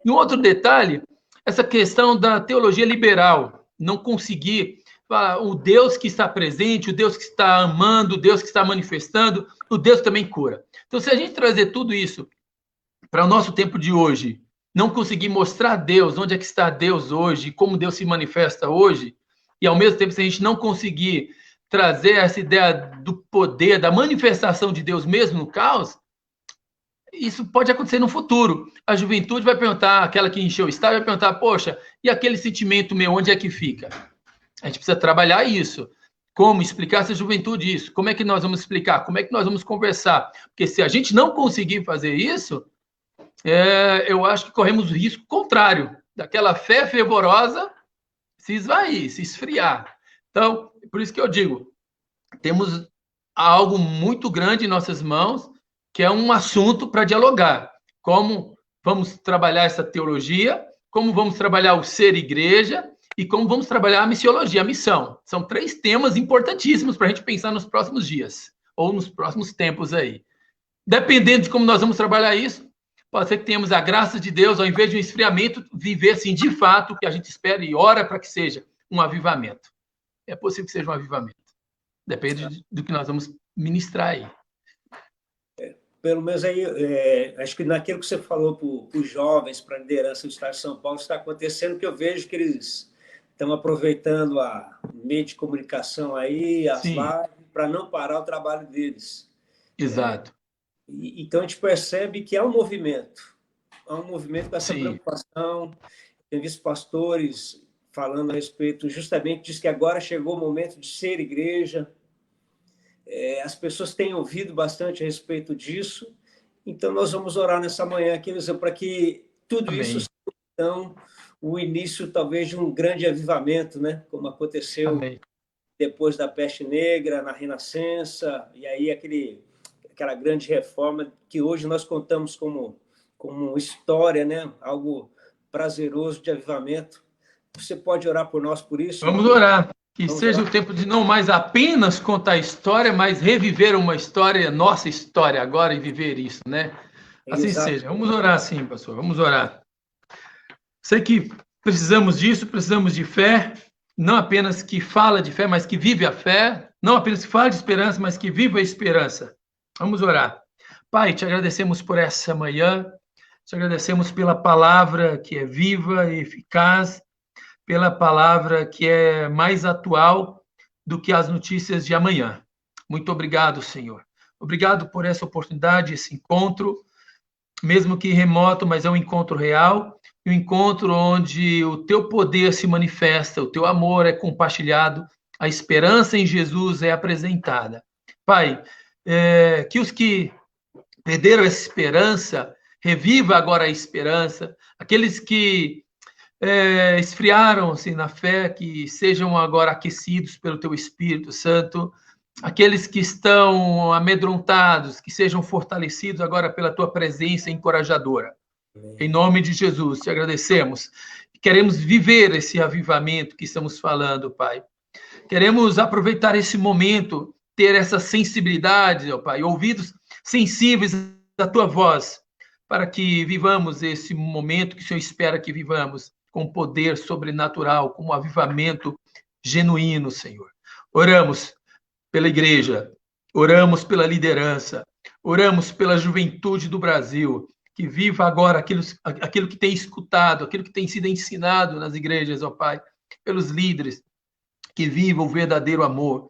E um outro detalhe, essa questão da teologia liberal, não conseguir o Deus que está presente, o Deus que está amando, o Deus que está manifestando, o Deus que também cura. Então, se a gente trazer tudo isso para o nosso tempo de hoje, não conseguir mostrar Deus, onde é que está Deus hoje, como Deus se manifesta hoje, e ao mesmo tempo, se a gente não conseguir trazer essa ideia do poder, da manifestação de Deus mesmo no caos, isso pode acontecer no futuro. A juventude vai perguntar, aquela que encheu o estádio, vai perguntar, poxa, e aquele sentimento meu, onde é que fica? A gente precisa trabalhar isso. Como explicar essa juventude isso? Como é que nós vamos explicar? Como é que nós vamos conversar? Porque se a gente não conseguir fazer isso, eu acho que corremos o risco contrário, daquela fé fervorosa se esvair, se esfriar. Então, por isso que eu digo, temos algo muito grande em nossas mãos, que é um assunto para dialogar. Como vamos trabalhar essa teologia, como vamos trabalhar o ser igreja e como vamos trabalhar a missiologia, a missão. São 3 temas importantíssimos para a gente pensar nos próximos dias, ou nos próximos tempos aí. Dependendo de como nós vamos trabalhar isso, pode ser que tenhamos a graça de Deus, ao invés de um esfriamento, viver, assim, de fato, o que a gente espera e ora para que seja um avivamento. É possível que seja um avivamento. Depende do que nós vamos ministrar aí. Pelo menos aí, acho que naquilo que você falou para os jovens, para a liderança do Estado de São Paulo, está acontecendo, que eu vejo que eles estão aproveitando a meio de comunicação aí, as lives, para não parar o trabalho deles. Exato. Então, a gente percebe que há um movimento com essa preocupação. Tem visto pastores falando a respeito, justamente, diz que agora chegou o momento de ser igreja. As pessoas têm ouvido bastante a respeito disso. Então, nós vamos orar nessa manhã, para que tudo isso seja, então, o início, talvez, de um grande avivamento, né? Como aconteceu depois da Peste Negra, na Renascença, e aí aquela grande reforma que hoje nós contamos como história, né? Algo prazeroso de avivamento. Você pode orar por nós por isso? Vamos orar. Que seja o tempo de não mais apenas contar a história, mas reviver uma história, nossa história agora, e viver isso, né? Assim seja. Vamos orar sim, pastor. Vamos orar. Sei que precisamos disso, precisamos de fé, não apenas que fala de fé, mas que vive a fé, não apenas que fala de esperança, mas que vive a esperança. Vamos orar. Pai, te agradecemos por essa manhã, te agradecemos pela palavra que é viva e eficaz, pela palavra que é mais atual do que as notícias de amanhã. Muito obrigado, Senhor. Obrigado por essa oportunidade, esse encontro, mesmo que remoto, mas é um encontro real, um encontro onde o teu poder se manifesta, o teu amor é compartilhado, a esperança em Jesus é apresentada. Pai, que os que perderam essa esperança, reviva agora a esperança, aqueles que esfriaram assim, na fé, que sejam agora aquecidos pelo teu Espírito Santo, aqueles que estão amedrontados, que sejam fortalecidos agora pela tua presença encorajadora. Em nome de Jesus, te agradecemos. Queremos viver esse avivamento que estamos falando, Pai. Queremos aproveitar esse momento, ter essa sensibilidade, ó Pai, ouvidos sensíveis à tua voz, para que vivamos esse momento que o Senhor espera que vivamos, com poder sobrenatural, com um avivamento genuíno, Senhor. Oramos pela igreja, oramos pela liderança, oramos pela juventude do Brasil, que viva agora aquilo que tem escutado, aquilo que tem sido ensinado nas igrejas, ó Pai, pelos líderes, que viva o verdadeiro amor,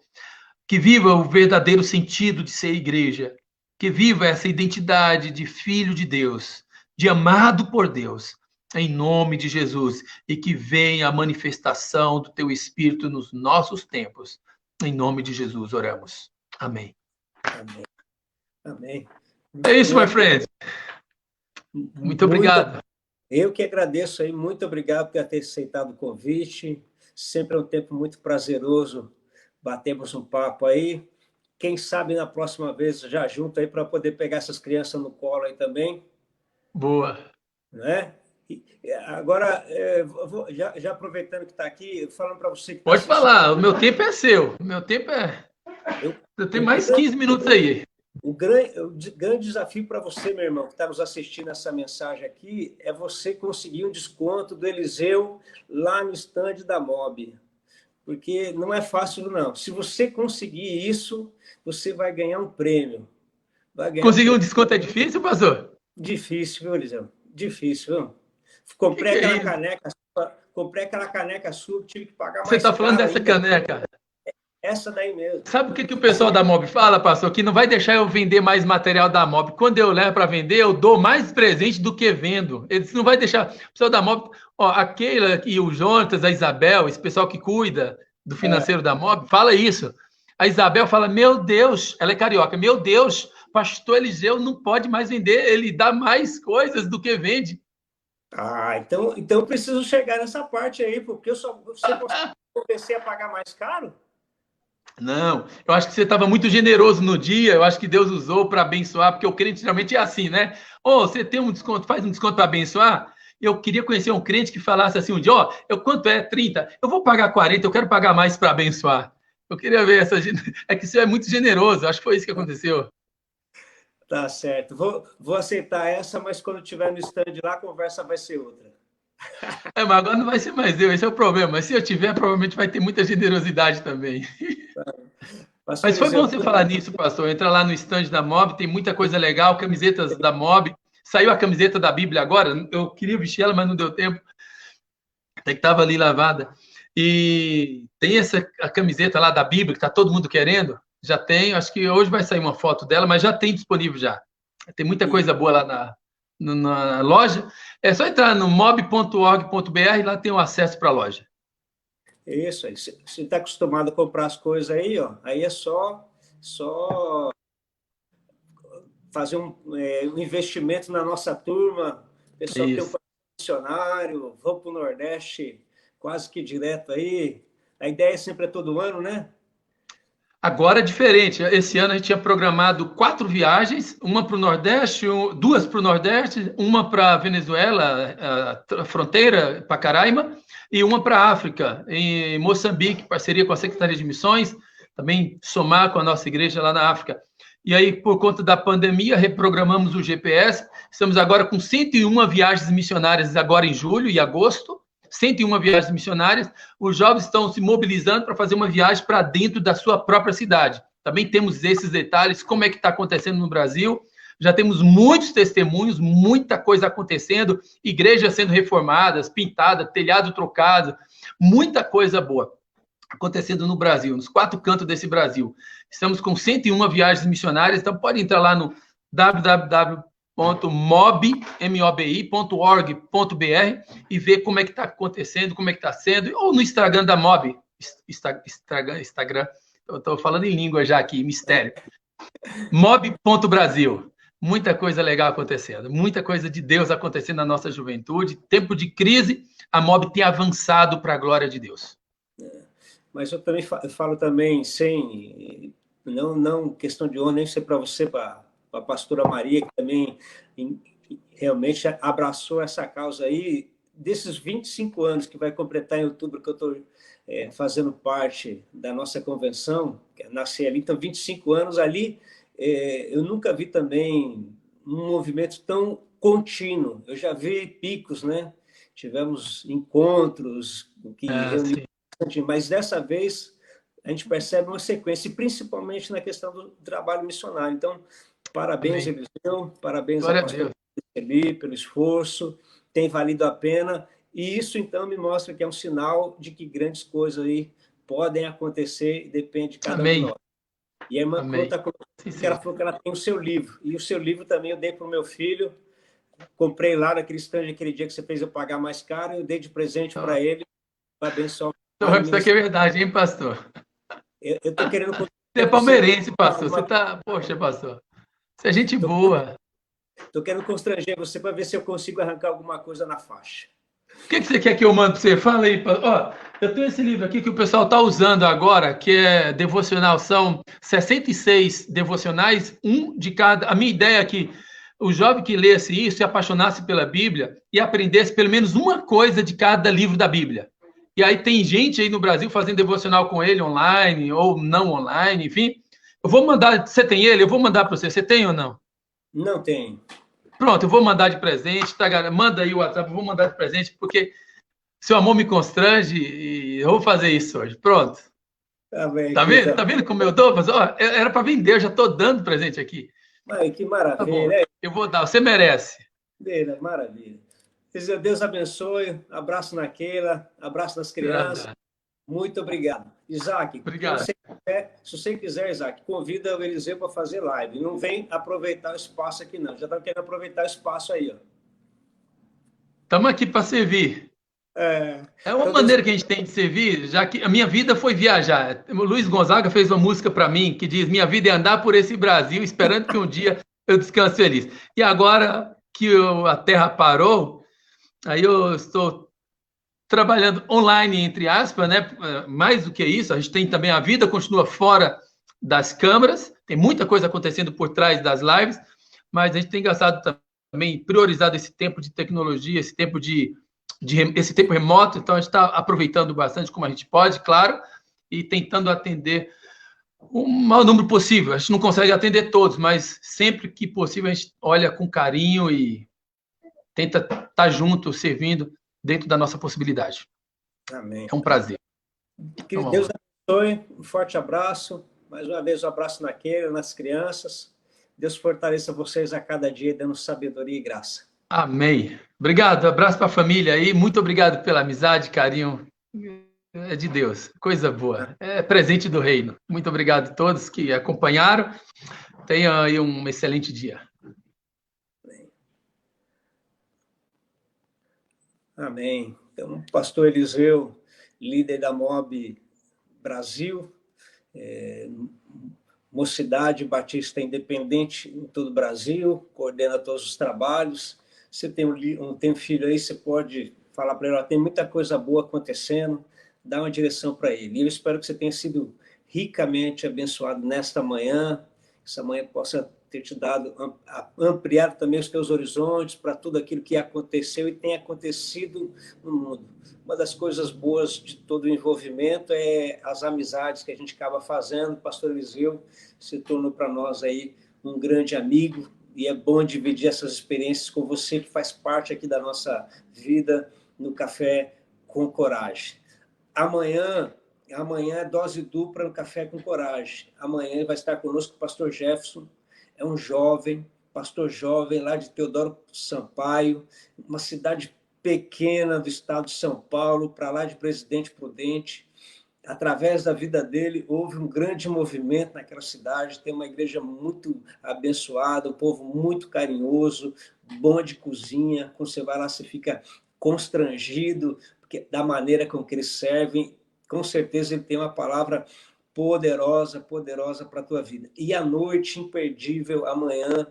que viva o verdadeiro sentido de ser igreja, que viva essa identidade de filho de Deus, de amado por Deus, em nome de Jesus, e que venha a manifestação do teu Espírito nos nossos tempos. Em nome de Jesus, oramos. Amém. Amém. Amém. É isso, my friend. Muito obrigado. Eu que agradeço aí, muito obrigado por ter aceitado o convite. Sempre é um tempo muito prazeroso batermos um papo aí. Quem sabe na próxima vez já junto aí para poder pegar essas crianças no colo aí também. Boa. Né? Agora, já aproveitando que está aqui, falando para você... Que Pode falar, o meu tempo é seu. O meu tempo é... Eu tenho mais 15 minutos aí. o grande desafio para você, meu irmão, que está nos assistindo essa mensagem aqui, é você conseguir um desconto do Eliseu lá no stand da MOB. Porque não é fácil, não. Se você conseguir isso, você vai ganhar um prêmio. Vai ganhar um Conseguir um prêmio. desconto é difícil, pastor? Difícil, viu, Eliseu? Difícil, viu? O que que é isso? Comprei aquela caneca sua, tive que pagar Você mais está falando caro dessa ainda. caneca? Essa daí mesmo. Sabe o que, que o pessoal da MOB fala, pastor? Que não vai deixar eu vender mais material da MOB. Quando eu levo para vender, eu dou mais presente do que vendo. Eles não vai deixar. O pessoal da MOB, ó, a Keila e o Jonatas, a Isabel, esse pessoal que cuida do financeiro da MOB, fala isso. A Isabel fala: Meu Deus, ela é carioca, meu Deus, pastor Eliseu não pode mais vender, ele dá mais coisas do que vende. Então eu preciso chegar nessa parte aí, porque você consegue convencer a pagar mais caro? Não, eu acho que você estava muito generoso no dia, eu acho que Deus usou para abençoar, porque o crente geralmente é assim, né? Ô, você tem um desconto, faz um desconto para abençoar? Eu queria conhecer um crente que falasse assim um dia, ó, quanto é? 30? Eu vou pagar 40, eu quero pagar mais para abençoar. Eu queria ver essa. É que você é muito generoso, acho que foi isso que aconteceu. Tá certo. Vou aceitar essa, mas quando tiver no stand lá, a conversa vai ser outra. É, mas agora não vai ser mais eu, esse é o problema. Mas se eu tiver, provavelmente vai ter muita generosidade também. Pastor Mas foi bom Eliseu, você falar nisso, pastor. Entra lá no stand da MOB, tem muita coisa legal, camisetas da MOB. Saiu a camiseta da Bíblia agora, eu queria vestir ela, mas não deu tempo. Até que estava ali lavada. E tem a camiseta lá da Bíblia, que está todo mundo querendo. Já tem, acho que hoje vai sair uma foto dela, mas já tem disponível já. Tem muita coisa boa lá na loja. É só entrar no mob.org.br, lá tem o acesso para a loja. isso aí. Você está acostumado a comprar as coisas aí, ó. Aí é só fazer um investimento na nossa turma. Pessoal que tem um Isso. funcionário, vamos para o Nordeste quase que direto aí. A ideia sempre é todo ano, né? Agora é diferente. Esse ano a gente tinha programado 4 viagens, uma para o Nordeste, 2 para o Nordeste, uma para a Venezuela, a fronteira, Pacaraima, e uma para a África, em Moçambique, parceria com a Secretaria de Missões, também somar com a nossa igreja lá na África. E aí, por conta da pandemia, reprogramamos o GPS. Estamos agora com 101 viagens missionárias agora em julho e agosto. 101 viagens missionárias. Os jovens estão se mobilizando para fazer uma viagem para dentro da sua própria cidade. Também temos esses detalhes, como é que está acontecendo no Brasil. Já temos muitos testemunhos, muita coisa acontecendo, igrejas sendo reformadas, pintadas, telhado trocado, muita coisa boa acontecendo no Brasil, nos 4 cantos desse Brasil. Estamos com 101 viagens missionárias, então pode entrar lá no www.mobi.org.br e ver como é que está acontecendo, como é que está sendo, ou no Instagram da MOB, Instagram, eu estou falando em língua já aqui, mistério, mob.brasil. Muita coisa legal acontecendo, muita coisa de Deus acontecendo na nossa juventude, tempo de crise, a MOB tem avançado para a glória de Deus. Mas eu também falo também sem, não questão de honra, nem ser para você, para a pastora Maria, que também realmente abraçou essa causa aí, desses 25 anos que vai completar em outubro, que eu estou fazendo parte da nossa convenção, nasci ali, então 25 anos ali, eu nunca vi também um movimento tão contínuo. Eu já vi picos, né? Tivemos encontros que reuniam, mas dessa vez a gente percebe uma sequência, principalmente na questão do trabalho missionário. Então, parabéns, Eliseu, parabéns ao pastor Felipe pelo esforço, tem valido a pena, e isso então me mostra que é um sinal de que grandes coisas aí podem acontecer, depende de cada um de nós. E a irmã Clô, ela falou que ela tem o seu livro, e o seu livro também eu dei para o meu filho, comprei lá naquele stand aquele dia que você fez eu pagar mais caro, eu dei de presente para ele, para abençoar. Isso aqui é verdade, hein, pastor? Eu estou querendo... Você é palmeirense, pastor. Você tá... Poxa, pastor. Você é gente boa. Estou querendo constranger você para ver se eu consigo arrancar alguma coisa na faixa. O que você quer que eu mande para você? Fala aí. Ó, eu tenho esse livro aqui que o pessoal está usando agora, que é devocional. São 66 devocionais, um de cada. A minha ideia é que o jovem que lesse isso, se apaixonasse pela Bíblia e aprendesse pelo menos uma coisa de cada livro da Bíblia. E aí tem gente aí no Brasil fazendo devocional com ele online ou não online, enfim. Eu vou mandar. Você tem ele? Eu vou mandar para você. Você tem ou não? Não tem. Pronto, eu vou mandar de presente, tá, galera? Manda aí o WhatsApp, eu vou mandar de presente, porque seu amor me constrange e eu vou fazer isso hoje. Pronto. Tá bem, Tá aqui, vendo? tá. Tá vendo como eu dou? Mas, ó, era para vender, eu já estou dando presente aqui. Ai, que Tá bom, maravilha, eu vou dar, você merece. maravilha. Deus abençoe, abraço na Keila, abraço nas crianças. Nada. Muito obrigado. Isaac, Obrigado. se você quiser, Isaac, convida o Eliseu para fazer live. Não vem aproveitar o espaço aqui, não. Já está querendo aproveitar o espaço aí, ó. Estamos aqui para servir. É uma Então, Deus, maneira que a gente tem de servir, já que a minha vida foi viajar. O Luiz Gonzaga fez uma música para mim que diz: Minha vida é andar por esse Brasil, esperando que um dia eu descanse feliz. E agora que a Terra parou, aí eu estou trabalhando online, entre aspas, né? Mais do que isso, a gente tem também a vida, continua fora das câmeras, tem muita coisa acontecendo por trás das lives, mas a gente tem gastado também, priorizado esse tempo de tecnologia, esse tempo esse tempo remoto, então a gente está aproveitando bastante como a gente pode, claro, e tentando atender o maior número possível. A gente não consegue atender todos, mas sempre que possível a gente olha com carinho e tenta estar junto, servindo dentro da nossa possibilidade. amém. É um prazer. Que Deus abençoe, um forte abraço. Mais uma vez, um abraço na Keila, nas crianças. Deus fortaleça vocês a cada dia, dando sabedoria e graça. Amém. Obrigado, abraço para a família aí. Muito obrigado pela amizade, carinho. É de Deus, coisa boa. É presente do reino. Muito obrigado a todos que acompanharam. Tenham aí um excelente dia. Amém. Então, pastor Eliseu, líder da MOB Brasil, Mocidade Batista Independente em todo o Brasil, coordena todos os trabalhos. Você tem um filho aí, você pode falar para ele, tem muita coisa boa acontecendo, dá uma direção para ele. E eu espero que você tenha sido ricamente abençoado nesta manhã, que essa manhã possa ter te dado, ampliado também os teus horizontes para tudo aquilo que aconteceu e tem acontecido no mundo. Uma das coisas boas de todo o envolvimento é as amizades que a gente acaba fazendo. O pastor Eliseu se tornou para nós aí um grande amigo, e é bom dividir essas experiências com você, que faz parte aqui da nossa vida no Café com Coragem. Amanhã é dose dupla no Café com Coragem. Amanhã vai estar conosco o pastor Jefferson, é um jovem, pastor jovem lá de Teodoro Sampaio, uma cidade pequena do estado de São Paulo, para lá de Presidente Prudente. Através da vida dele, houve um grande movimento naquela cidade, tem uma igreja muito abençoada, um povo muito carinhoso, bom de cozinha, quando você vai lá você fica constrangido porque, da maneira com que eles servem. Com certeza ele tem uma palavra poderosa para a tua vida. E a noite imperdível amanhã,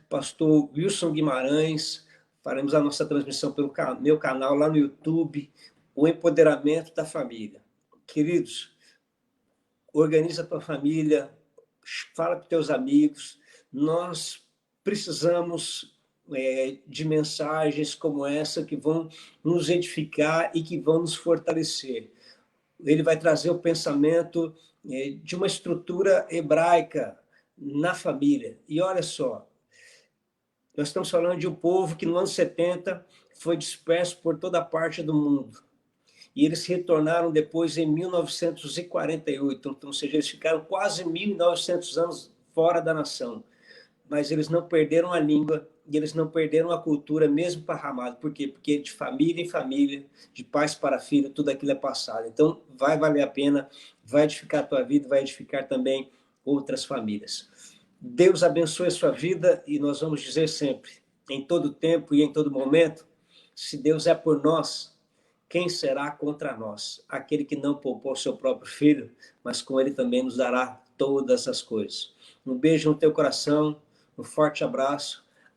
pastor Wilson Guimarães, faremos a nossa transmissão pelo meu canal lá no YouTube, o empoderamento da família. Queridos, organiza a tua família, fala para os teus amigos, nós precisamos de mensagens como essa que vão nos edificar e que vão nos fortalecer. Ele vai trazer o pensamento de uma estrutura hebraica na família. E olha só, nós estamos falando de um povo que no ano 70 foi disperso por toda parte do mundo. E eles retornaram depois em 1948, ou seja, eles ficaram quase 1.900 anos fora da nação. Mas eles não perderam a língua e eles não perderam a cultura, mesmo parramado. Por quê? Porque de família em família, de pais para filho, tudo aquilo é passado. Então, vai valer a pena, vai edificar a tua vida, vai edificar também outras famílias. Deus abençoe a sua vida e nós vamos dizer sempre, em todo tempo e em todo momento, se Deus é por nós, quem será contra nós? Aquele que não poupou seu próprio filho, mas com ele também nos dará todas as coisas. Um beijo no teu coração, um forte abraço